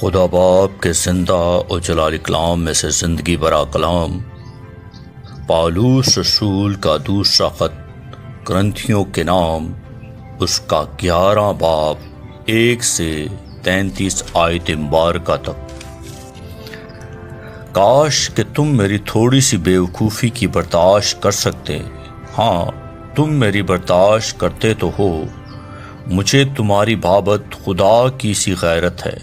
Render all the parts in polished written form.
خدا باپ کے زندہ اور جلال کلام میں سے زندگی برا کلام پالوس رسول کا دوسرا خط کرنتھیوں کے نام، اس کا 11 باب 1 سے 33 آیت مبارکہ تک۔ کاش کہ تم میری تھوڑی سی بیوقوفی کی برداشت کر سکتے۔ ہاں، تم میری برداشت کرتے تو ہو۔ مجھے تمہاری بابت خدا کی سی غیرت ہے،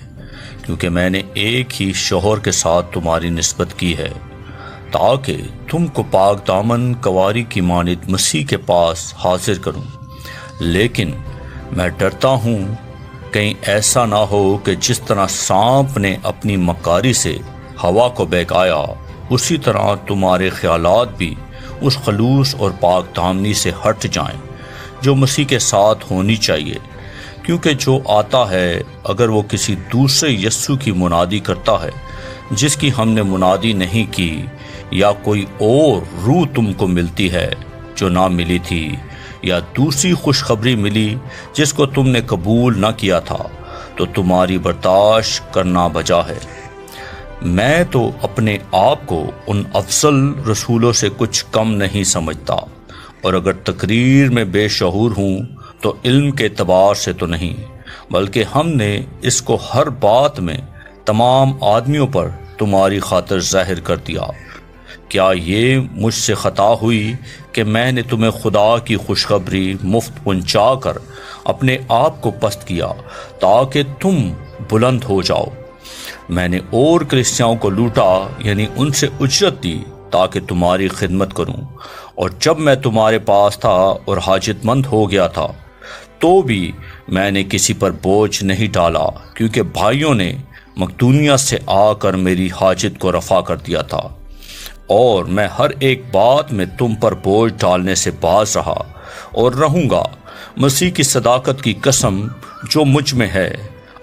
کیونکہ میں نے ایک ہی شوہر کے ساتھ تمہاری نسبت کی ہے، تاکہ تم کو پاک دامن کواری کی مانند مسیح کے پاس حاضر کروں۔ لیکن میں ڈرتا ہوں کہیں ایسا نہ ہو کہ جس طرح سانپ نے اپنی مکاری سے ہوا کو بہکایا، اسی طرح تمہارے خیالات بھی اس خلوص اور پاک دامنی سے ہٹ جائیں جو مسیح کے ساتھ ہونی چاہیے، کیونکہ جو آتا ہے اگر وہ کسی دوسرے یسوع کی منادی کرتا ہے جس کی ہم نے منادی نہیں کی، یا کوئی اور روح تم کو ملتی ہے جو نہ ملی تھی، یا دوسری خوشخبری ملی جس کو تم نے قبول نہ کیا تھا، تو تمہاری برداشت کرنا بجا ہے۔ میں تو اپنے آپ کو ان افضل رسولوں سے کچھ کم نہیں سمجھتا، اور اگر تقریر میں بے شعور ہوں تو علم کے اعتبار سے تو نہیں، بلکہ ہم نے اس کو ہر بات میں تمام آدمیوں پر تمہاری خاطر ظاہر کر دیا۔ کیا یہ مجھ سے خطا ہوئی کہ میں نے تمہیں خدا کی خوشخبری مفت پہنچا کر اپنے آپ کو پست کیا تاکہ تم بلند ہو جاؤ؟ میں نے اور کلیسیاؤں کو لوٹا، یعنی ان سے اجرت دی تاکہ تمہاری خدمت کروں، اور جب میں تمہارے پاس تھا اور حاجت مند ہو گیا تھا تو بھی میں نے کسی پر بوجھ نہیں ڈالا، کیونکہ بھائیوں نے مقدونیہ سے آ کر میری حاجت کو رفع کر دیا تھا، اور میں ہر ایک بات میں تم پر بوجھ ڈالنے سے باز رہا اور رہوں گا۔ مسیح کی صداقت کی قسم جو مجھ میں ہے،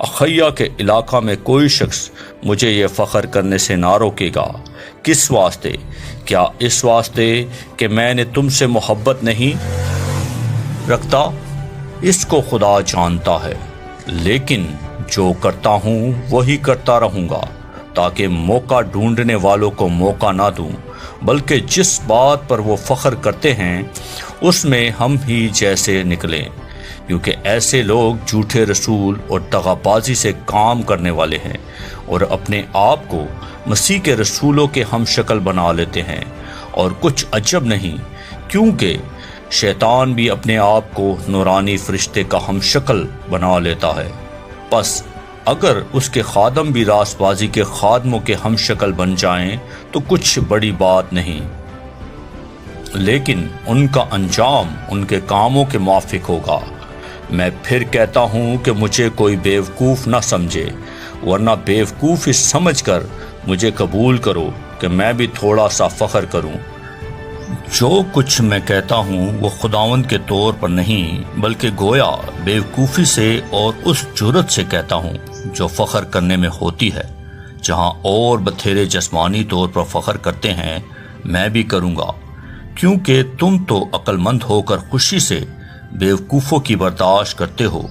اخیا کے علاقہ میں کوئی شخص مجھے یہ فخر کرنے سے نہ روکے گا۔ کس واسطے؟ کیا اس واسطے کہ میں نے تم سے محبت نہیں رکھتا؟ اس کو خدا جانتا ہے، لیکن جو کرتا ہوں وہی کرتا رہوں گا، تاکہ موقع ڈھونڈنے والوں کو موقع نہ دوں، بلکہ جس بات پر وہ فخر کرتے ہیں اس میں ہم ہی جیسے نکلیں، کیونکہ ایسے لوگ جھوٹے رسول اور دغا بازی سے کام کرنے والے ہیں، اور اپنے آپ کو مسیح کے رسولوں کے ہم شکل بنا لیتے ہیں۔ اور کچھ عجب نہیں، کیونکہ شیطان بھی اپنے آپ کو نورانی فرشتے کا ہم شکل بنا لیتا ہے۔ پس اگر اس کے خادم بھی راست بازی کے خادموں کے ہم شکل بن جائیں تو کچھ بڑی بات نہیں، لیکن ان کا انجام ان کے کاموں کے موافق ہوگا۔ میں پھر کہتا ہوں کہ مجھے کوئی بیوقوف نہ سمجھے، ورنہ بیوقوف سمجھ کر مجھے قبول کرو کہ میں بھی تھوڑا سا فخر کروں۔ جو کچھ میں کہتا ہوں وہ خداوند کے طور پر نہیں، بلکہ گویا بیوقوفی سے اور اس جرت سے کہتا ہوں جو فخر کرنے میں ہوتی ہے۔ جہاں اور بتھیرے جسمانی طور پر فخر کرتے ہیں، میں بھی کروں گا، کیونکہ تم تو عقل مند ہو کر خوشی سے بیوقوفوں کی برداشت کرتے ہو۔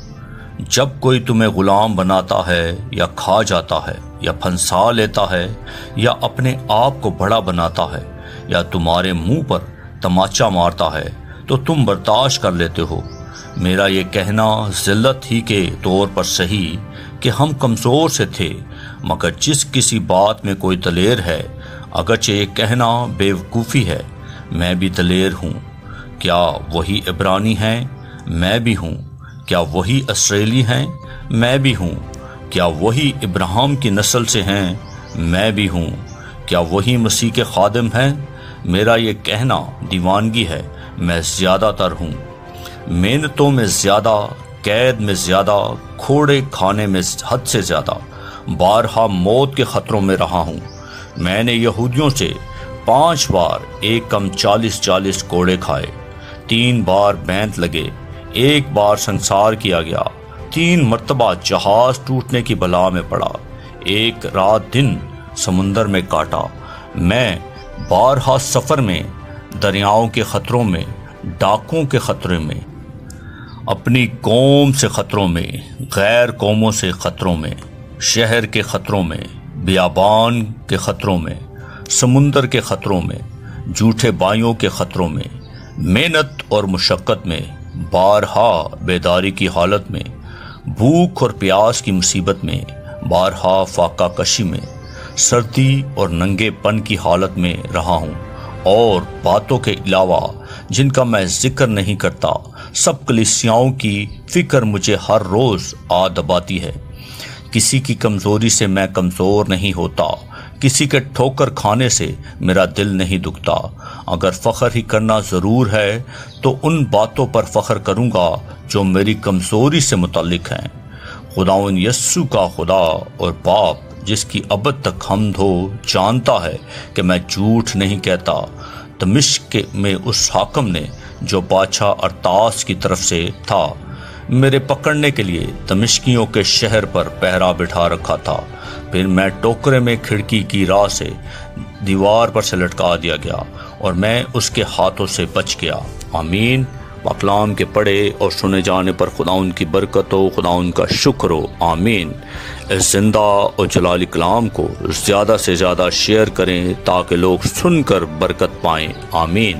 جب کوئی تمہیں غلام بناتا ہے یا کھا جاتا ہے یا پھنسا لیتا ہے یا اپنے آپ کو بڑا بناتا ہے یا تمہارے منہ پر تماچا مارتا ہے تو تم برداشت کر لیتے ہو۔ میرا یہ کہنا ذلت ہی کے طور پر صحیح کہ ہم کمزور سے تھے، مگر جس کسی بات میں کوئی دلیر ہے، اگرچہ یہ کہنا بیوقوفی ہے، میں بھی دلیر ہوں۔ کیا وہی عبرانی ہیں؟ میں بھی ہوں۔ کیا وہی اسرائیلی ہیں؟ میں بھی ہوں۔ کیا وہی ابراہیم کی نسل سے ہیں؟ میں بھی ہوں۔ کیا وہی مسیح کے خادم ہیں؟ میرا یہ کہنا دیوانگی ہے، میں زیادہ تر ہوں۔ محنتوں میں زیادہ، قید میں زیادہ، کھوڑے کھانے میں حد سے زیادہ، بارہا موت کے خطروں میں رہا ہوں۔ میں نے یہودیوں سے 5 بار ایک کم 40 کوڑے کھائے، 3 بار بیعت لگے، 1 بار سنسار کیا گیا، 3 مرتبہ جہاز ٹوٹنے کی بلا میں پڑا، 1 رات دن سمندر میں کاٹا۔ میں بارہا سفر میں، دریاؤں کے خطروں میں، ڈاکوں کے خطرے میں، اپنی قوم سے خطروں میں، غیر قوموں سے خطروں میں، شہر کے خطروں میں، بیابان کے خطروں میں، سمندر کے خطروں میں، جھوٹے بائیوں کے خطروں میں، محنت اور مشقت میں، بارہا بیداری کی حالت میں، بھوک اور پیاس کی مصیبت میں، بارہا فاقہ کشی میں، سردی اور ننگے پن کی حالت میں رہا ہوں، اور باتوں کے علاوہ جن کا میں ذکر نہیں کرتا، سب کلیسیاؤں کی فکر مجھے ہر روز آ دباتی ہے۔ کسی کی کمزوری سے میں کمزور نہیں ہوتا، کسی کے ٹھوکر کھانے سے میرا دل نہیں دکھتا۔ اگر فخر ہی کرنا ضرور ہے تو ان باتوں پر فخر کروں گا جو میری کمزوری سے متعلق ہیں۔ خداوند یسوع کا خدا اور باپ جس کی ابد تک حمد ہو جانتا ہے کہ میں جھوٹ نہیں کہتا۔ دمشق میں اس حاکم نے جو بادشاہ ارتاس کی طرف سے تھا میرے پکڑنے کے لیے دمشقیوں کے شہر پر پہرا بٹھا رکھا تھا۔ پھر میں ٹوکرے میں کھڑکی کی راہ سے دیوار پر سے لٹکا دیا گیا اور میں اس کے ہاتھوں سے بچ گیا۔ آمین۔ کلام کے پڑھے اور سنے جانے پر خداوند کی برکت ہو، خداوند کا شکر ہو۔ آمین۔ اس زندہ اور جلالی کلام کو زیادہ سے زیادہ شیئر کریں تاکہ لوگ سن کر برکت پائیں۔ آمین۔